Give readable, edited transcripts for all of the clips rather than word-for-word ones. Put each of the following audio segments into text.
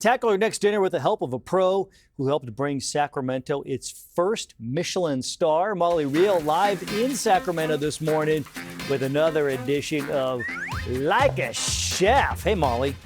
Tackle our next dinner with the help of a pro who helped bring Sacramento its first Michelin star. Molly Riehl live in Sacramento this morning with another edition of Like a Chef. Hey, Molly.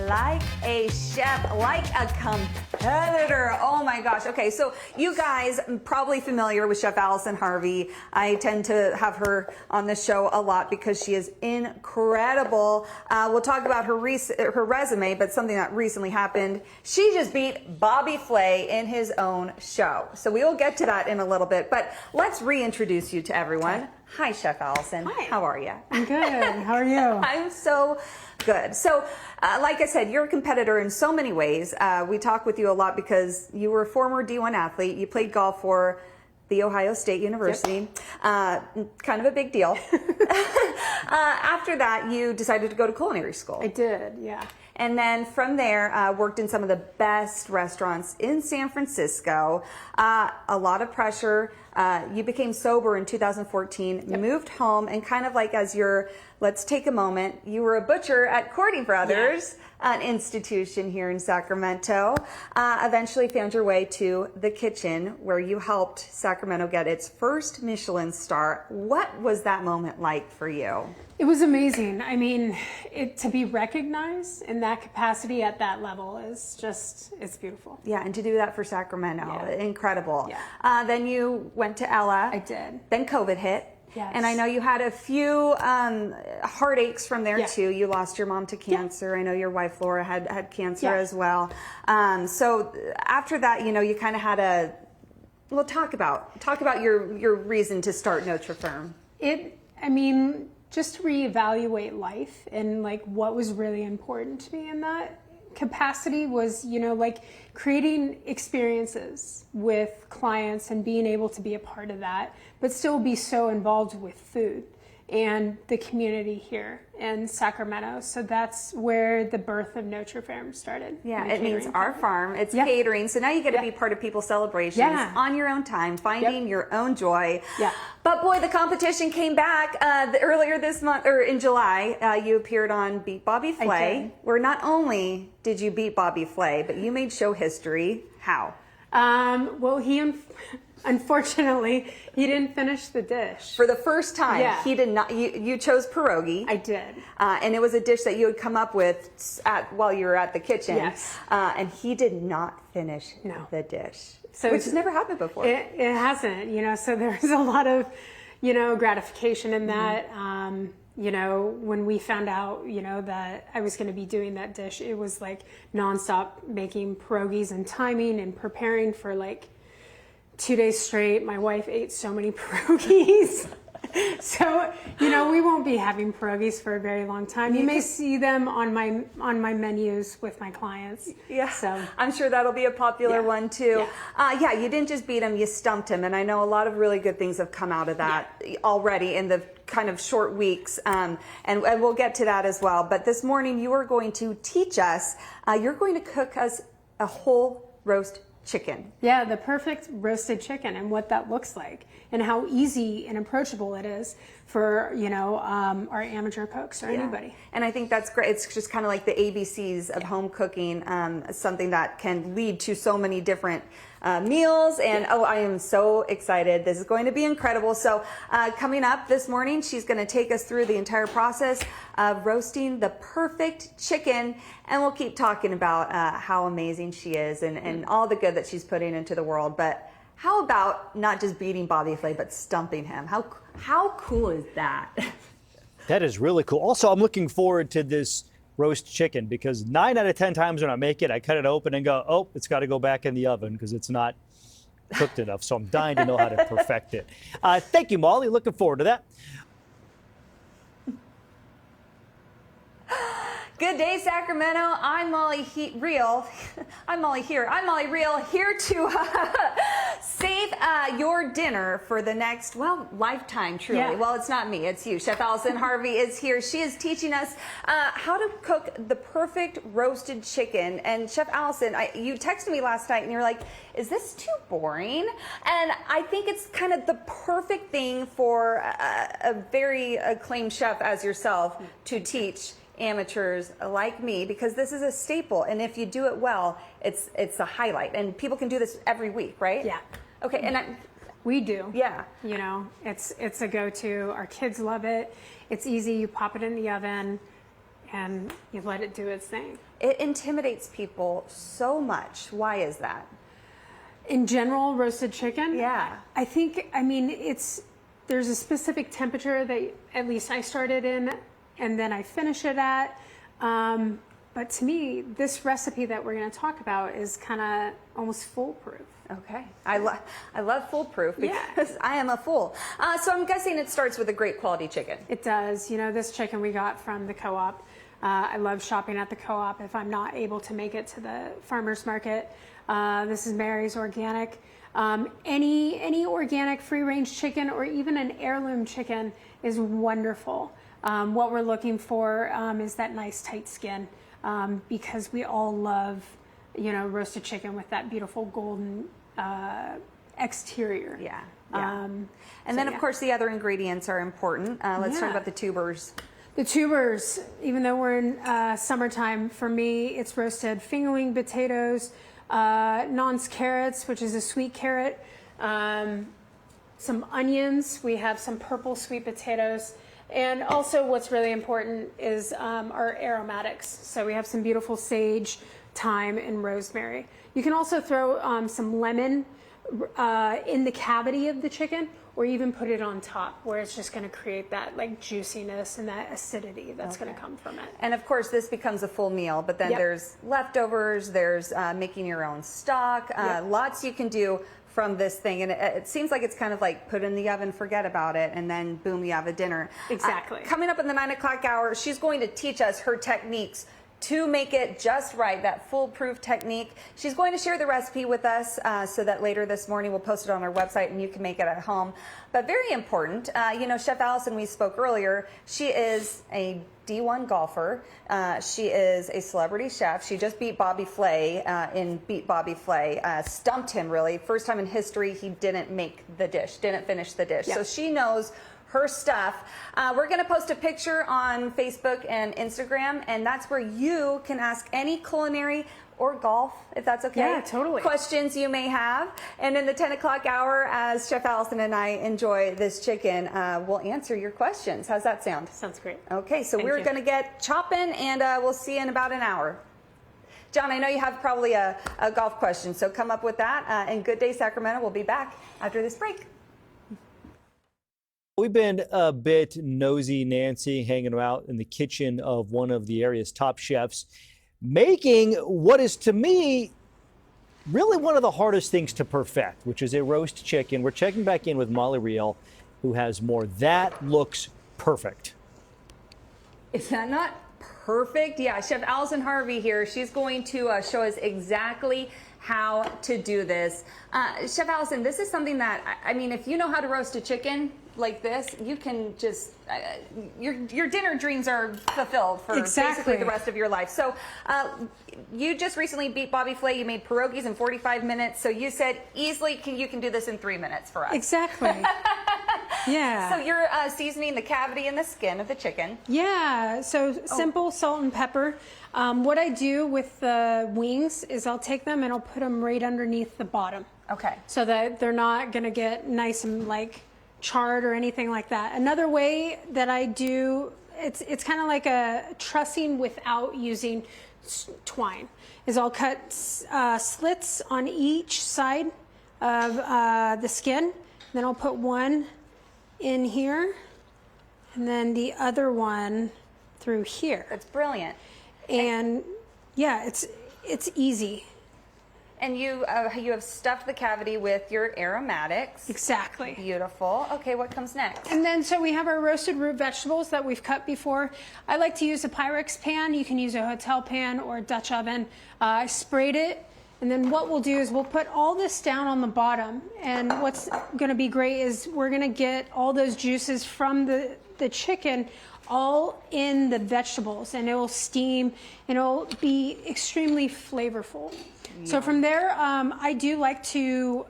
Like a chef, like a competitor. Oh my gosh. Okay, so you guys are probably familiar with Chef Allyson Harvie. I tend to have her on the show a lot because she is incredible. We'll talk about her resume, but something that recently happened. She just beat Bobby Flay in his own show. So we will get to that in a little bit, but let's reintroduce you to everyone. Okay. Hi, Chef Allyson. Hi. How are you? I'm good. How are you? I'm so good. So, like I said, you're a competitor in so many ways. We talk with you a lot because you were a former D1 athlete. You played golf for the Ohio State University. Yep. Kind of a big deal. After that, you decided to go to culinary school. I did, yeah. And then from there, worked in some of the best restaurants in San Francisco. A lot of pressure. You became sober in 2014, yep. Moved home, and kind of like as your, let's take a moment, you were a butcher at Courting Brothers, an institution here in Sacramento. Eventually found your way to the kitchen where you helped Sacramento get its first Michelin star. What was that moment like for you? It was amazing. I mean, to be recognized in that capacity at that level is just, it's beautiful. Yeah, and to do that for Sacramento, yeah. Incredible. Yeah. Then you went to Ella. I did. Then COVID hit. Yes. And I know you had a few heartaches from there too. You lost your mom to cancer. Yeah. I know your wife Laura had cancer as well. So after that, you know, you kind of had a, well, talk about your reason to start Notre Ferme. I mean, just to reevaluate life and like what was really important to me in that capacity was, you know, like creating experiences with clients and being able to be a part of that, but still be so involved with food and the community here in Sacramento. So that's where the birth of Notre Ferme started. Yeah, it means our farm. It's catering. So now you get to be part of people's celebrations on your own time, finding your own joy. Yeah. But boy, the competition came back earlier this month, or in July. You appeared on Beat Bobby Flay, where not only did you beat Bobby Flay, but you made show history. How? Well, unfortunately, he didn't finish the dish. For the first time, he did not. You chose pierogi. I did. And it was a dish that you had come up with while you were at the kitchen. Yes. And he did not finish the dish. So which has never happened before. It hasn't, you know, so there's a lot of, you know, gratification in that. You know, when we found out, you know, that I was going to be doing that dish, it was like nonstop making pierogies and timing and preparing for like 2 days straight. My wife ate so many pierogies. So, you know, we won't be having pierogies for a very long time. You may see them on my menus with my clients. Yeah, so I'm sure that'll be a popular one too. Yeah, you didn't just beat him, you stumped him. And I know a lot of really good things have come out of that already in the kind of short weeks. And we'll get to that as well. But this morning you are going to teach us, you're going to cook us a whole roast chicken. Yeah, the perfect roasted chicken and what that looks like and how easy and approachable it is for, you know, our amateur cooks or anybody. And I think that's great. It's just kind of like the ABCs of home cooking, something that can lead to so many different meals. And oh, I am so excited. This is going to be incredible. So coming up this morning, she's going to take us through the entire process of roasting the perfect chicken. And we'll keep talking about how amazing she is and all the good that she's putting into the world. But how about not just beating Bobby Flay, but stumping him? How cool is that? That is really cool. Also, I'm looking forward to this roast chicken because 9 out of 10 times when I make it, I cut it open and go, oh, it's got to go back in the oven because it's not cooked enough. So I'm dying to know how to perfect it. Thank you, Molly. Looking forward to that. Good day, Sacramento. I'm Molly Riehl. I'm Molly Riehl, here to save your dinner for the next, well, lifetime, truly. Yeah. Well, it's not me, it's you. Chef Allyson Harvie is here. She is teaching us how to cook the perfect roasted chicken. And Chef Allyson, you texted me last night and you're like, is this too boring? And I think it's kind of the perfect thing for a very acclaimed chef as yourself to teach amateurs like me, because this is a staple, and if you do it well, it's a highlight, and people can do this every week, right? Yeah. Okay, and we do. Yeah. You know, it's a go-to. Our kids love it. It's easy. You pop it in the oven and you let it do its thing. It intimidates people so much. Why is that? In general, roasted chicken? Yeah. I think, I mean, there's a specific temperature that at least I started in, and then I finish it at. But to me, this recipe that we're going to talk about is kind of almost foolproof. Okay. I love foolproof because I am a fool. So I'm guessing it starts with a great quality chicken. It does. You know, this chicken we got from the co-op. I love shopping at the co-op if I'm not able to make it to the farmer's market. This is Mary's Organic. Any organic free-range chicken or even an heirloom chicken is wonderful. What we're looking for is that nice tight skin, because we all love, you know, roasted chicken with that beautiful golden exterior. Yeah. And then, of course, the other ingredients are important. Let's talk about the tubers. The tubers, even though we're in summertime, for me, it's roasted fingerling potatoes, nonce carrots, which is a sweet carrot, some onions. We have some purple sweet potatoes. And also what's really important is our aromatics. So we have some beautiful sage, thyme, and rosemary. You can also throw some lemon in the cavity of the chicken, or even put it on top, where it's just going to create that like juiciness and that acidity that's going to come from it. And of course, this becomes a full meal, but then there's leftovers, there's making your own stock, lots you can do from this thing. And it seems like it's kind of like put in the oven, forget about it, and then boom, you have a dinner. Exactly. Coming up in the 9 o'clock hour, she's going to teach us her techniques to make it just right, that foolproof technique. She's going to share the recipe with us so that later this morning we'll post it on our website and you can make it at home. But very important, you know, Chef Allyson, we spoke earlier, she is a D1 golfer. She is a celebrity chef. She just beat Bobby Flay in Beat Bobby Flay, stumped him really. First time in history he didn't make the dish, didn't finish the dish. So she knows her stuff. We're going to post a picture on Facebook and Instagram, and that's where you can ask any culinary or golf, if that's okay. Yeah, totally. Questions you may have. And in the 10 o'clock hour, as Chef Allyson and I enjoy this chicken, we'll answer your questions. How's that sound? Sounds great. Okay, so we're going to get chopping, and we'll see you in about an hour. John, I know you have probably a golf question, so come up with that. And Good Day Sacramento will be back after this break. We've been a bit nosy, Nancy, hanging out in the kitchen of one of the area's top chefs, making what is, to me, really one of the hardest things to perfect, which is a roast chicken. We're checking back in with Molly Riehl, who has more. That looks perfect. Is that not perfect? Yeah, Chef Allyson Harvie here. She's going to show us exactly how to do this. Chef Allyson, this is something that, I mean, if you know how to roast a chicken like this, you can just, your dinner dreams are fulfilled for basically the rest of your life. So you just recently beat Bobby Flay. You made pierogies in 45 minutes. So you said easily you can do this in 3 minutes for us. Exactly. Yeah. So you're seasoning the cavity and the skin of the chicken. Yeah, so simple salt and pepper. What I do with the wings is I'll take them and I'll put them right underneath the bottom. Okay. So that they're not going to get nice and like charred or anything like that. Another way that I do, it's kind of like a trussing without using twine, is I'll cut slits on each side of the skin. Then I'll put one in here and then the other one through here. That's brilliant. And yeah, it's easy. And you have stuffed the cavity with your aromatics. Exactly. Beautiful. Okay, what comes next? And then so we have our roasted root vegetables that we've cut before. I like to use a Pyrex pan. You can use a hotel pan or a Dutch oven. I sprayed it. And then what we'll do is we'll put all this down on the bottom. And what's going to be great is we're going to get all those juices from the chicken all in the vegetables, and it will steam and it'll be extremely flavorful. Yeah. So from there, I do like to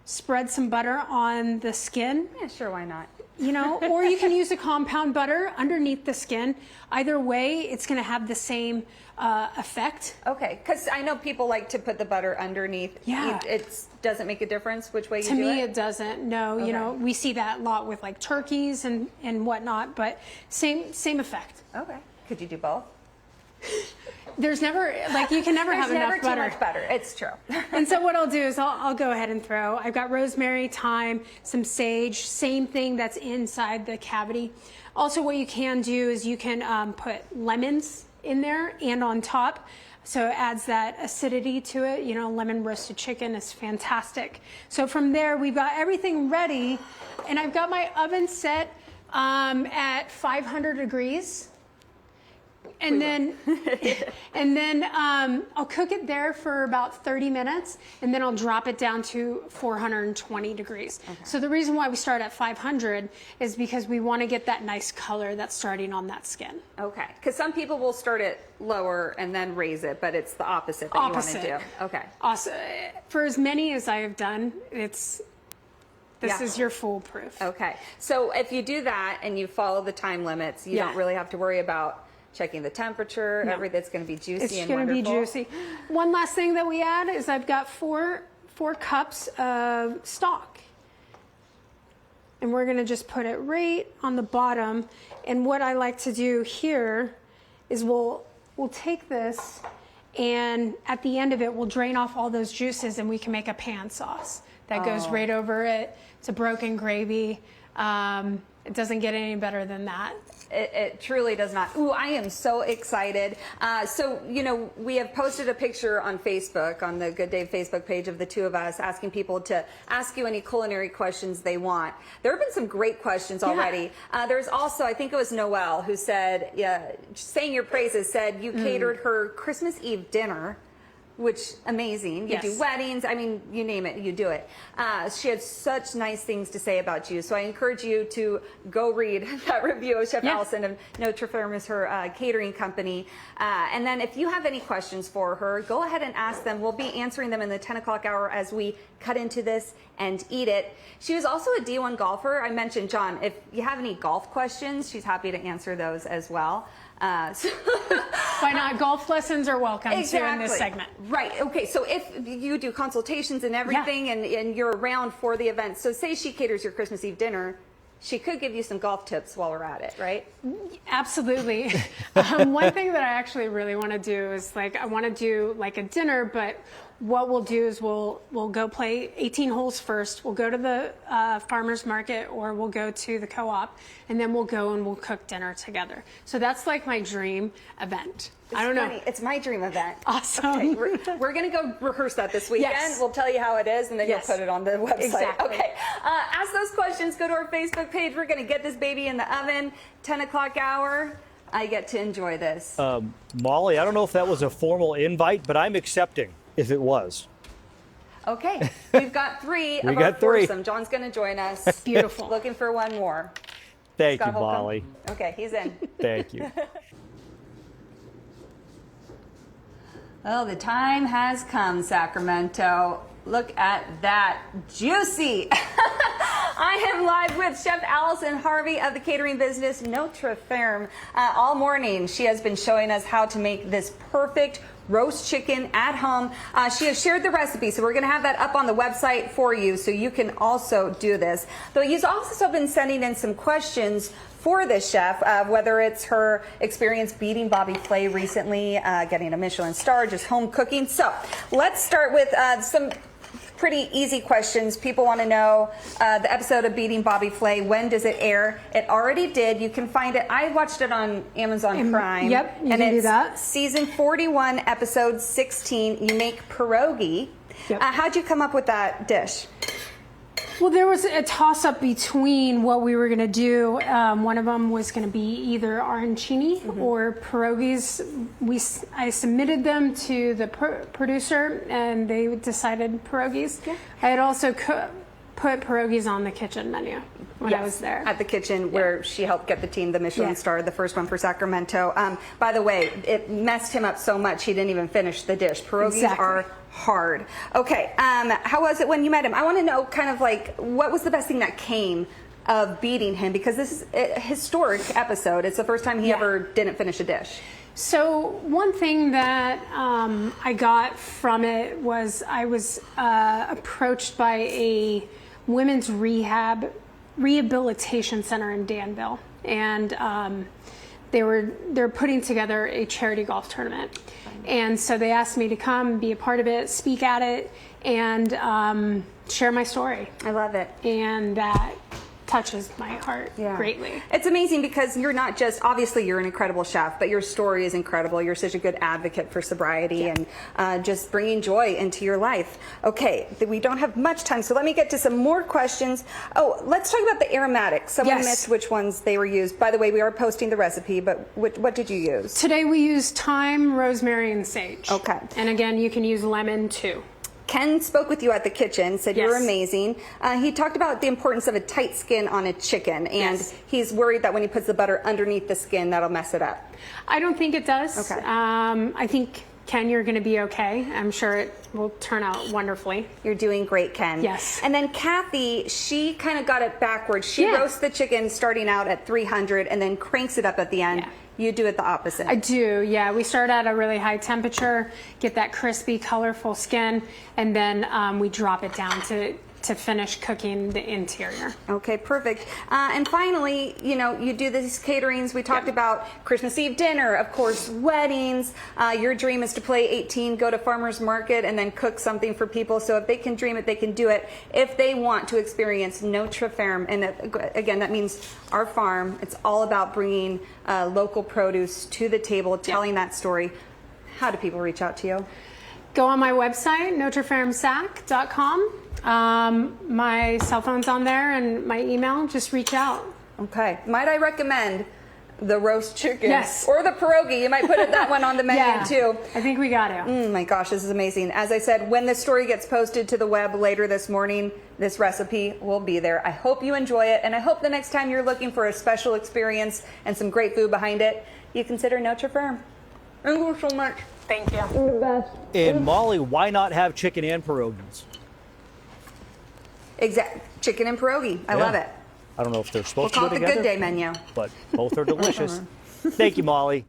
spread some butter on the skin. Yeah, sure, why not? or you can use a compound butter underneath the skin. Either way, it's going to have the same effect. Okay, because I know people like to put the butter underneath. Yeah. It doesn't make a difference which way you To do me, it? it doesn't. No, we see that a lot with like turkeys and whatnot, but same effect. Okay. Could you do both? There's never, you can never have enough butter. There's never too much butter. It's true. And so what I'll do is I'll go ahead and throw. I've got rosemary, thyme, some sage, same thing that's inside the cavity. Also, what you can do is you can put lemons in there and on top. So it adds that acidity to it. Lemon roasted chicken is fantastic. So from there, we've got everything ready. And I've got my oven set at 500 degrees. And then I'll cook it there for about 30 minutes, and then I'll drop it down to 420 degrees. Okay. So the reason why we start at 500 is because we want to get that nice color that's starting on that skin. Okay, because some people will start it lower and then raise it, but it's the opposite that you want to do. Okay. Awesome. For as many as I have done, this is your foolproof. Okay, so if you do that and you follow the time limits, you don't really have to worry about checking the temperature. Everything's going to be juicy and wonderful. It's going to be juicy. One last thing that we add is I've got four cups of stock. And we're going to just put it right on the bottom. And what I like to do here is we'll take this, and at the end of it, we'll drain off all those juices, and we can make a pan sauce that goes right over it. It's a broken gravy. It doesn't get any better than that. It truly does not. Ooh, I am so excited. So, we have posted a picture on Facebook, on the Good Day Facebook page of the two of us, asking people to ask you any culinary questions they want. There have been some great questions already. There's also, I think it was Noelle, who said, saying your praises, said you catered her Christmas Eve dinner, which amazing. You do weddings. I mean, you name it, you do it. She had such nice things to say about you. So I encourage you to go read that review of Chef Allyson of Notre Ferme is her catering company. And then if you have any questions for her, go ahead and ask them. We'll be answering them in the 10 o'clock hour as we cut into this and eat it. She was also a D1 golfer. I mentioned, John, if you have any golf questions, she's happy to answer those as well. Why not? Golf lessons are welcome too in this segment. Right. Okay. So if you do consultations and everything, and you're around for the event, so say she caters your Christmas Eve dinner, she could give you some golf tips while we're at it, right? Absolutely. One thing that I actually really want to do is I want to do a dinner, but what we'll do is we'll go play 18 holes first. We'll go to the farmer's market, or we'll go to the co-op, and then we'll go and we'll cook dinner together. So that's my dream event. I don't know. It's my dream event. Awesome. Okay, we're going to go rehearse that this weekend. Yes. We'll tell you how it is, and then you'll put it on the website. Exactly. Okay. Ask those questions. Go to our Facebook page. We're going to get this baby in the oven. 10 o'clock hour. I get to enjoy this. Molly, I don't know if that was a formal invite, but I'm accepting if it was. Okay. We've got three of our foursome. John's going to join us. Beautiful. Looking for one more. Thank you, Molly. Okay, he's in. Thank you. Well, the time has come, Sacramento. Look at that. Juicy. I am live with Chef Allyson Harvie of the catering business Notre Ferme. All morning, she has been showing us how to make this perfect roast chicken at home. She has shared the recipe, so we're going to have that up on the website for you so you can also do this. Though you've also been sending in some questions for this chef, whether it's her experience beating Bobby Flay recently, getting a Michelin star, just home cooking. So let's start with some pretty easy questions. People want to know the episode of Beating Bobby Flay. When does it air? It already did. You can find it. I watched it on Amazon Prime. Yep, you can do that. Season 41, episode 16. You make pierogi. Yep. How'd you come up with that dish? Well, there was a toss-up between what we were going to do. One of them was going to be either arancini or pierogies. I submitted them to the producer, and they decided pierogies. Yeah. I had also put pierogies on the kitchen menu when I was there. At the kitchen where she helped get the team the Michelin star, the first one for Sacramento. By the way, it messed him up so much he didn't even finish the dish. Pierogies are hard. Okay, how was it when you met him? I want to know kind of what was the best thing that came of beating him? Because this is a historic episode. It's the first time he ever didn't finish a dish. So one thing that I got from it was I was approached by a women's rehabilitation center in Danville, and they're putting together a charity golf tournament, and so they asked me to come be a part of it, speak at it, and share my story. I love it. And that touches my heart greatly. It's amazing because you're not just, obviously you're an incredible chef, but your story is incredible. You're such a good advocate for sobriety and just bringing joy into your life. Okay, we don't have much time, so let me get to some more questions. Oh, let's talk about the aromatics. Someone missed which ones they were used. By the way, we are posting the recipe, but what did you use? Today we used thyme, rosemary, and sage. Okay. And again, you can use lemon too. Ken spoke with you at the kitchen, said you were amazing. He talked about the importance of a tight skin on a chicken, and he's worried that when he puts the butter underneath the skin, that'll mess it up. I don't think it does. Okay. I think, Ken, you're going to be okay. I'm sure it will turn out wonderfully. You're doing great, Ken. Yes. And then Kathy, she kind of got it backwards. She roasts the chicken starting out at 300 and then cranks it up at the end. Yeah. You do it the opposite. I do, yeah. We start at a really high temperature, get that crispy, colorful skin, and then we drop it down to finish cooking the interior. Okay, perfect. And finally, you know, you do these caterings. We talked about Christmas Eve dinner, of course, weddings. Your dream is to play 18, go to farmer's market, and then cook something for people. So if they can dream it, they can do it. If they want to experience Notre Ferme, and again, that means our farm. It's all about bringing local produce to the table, telling that story. How do people reach out to you? Go on my website, NotreFermeSac.com. My cell phone's on there and my email. Just reach out. Okay. Might I recommend the roast chicken? Yes. Or the pierogi. You might put that one on the menu too. I think we got to. Oh my gosh, this is amazing. As I said, when this story gets posted to the web later this morning, this recipe will be there. I hope you enjoy it, and I hope the next time you're looking for a special experience and some great food behind it, you consider Notre Ferme. Thank you so much. Thank you. You're the best. And Molly, why not have chicken and pierogies? Chicken and pierogi. I love it. I don't know if they're We'll supposed call to it go the together. good day menu. But both are delicious. Thank you, Molly.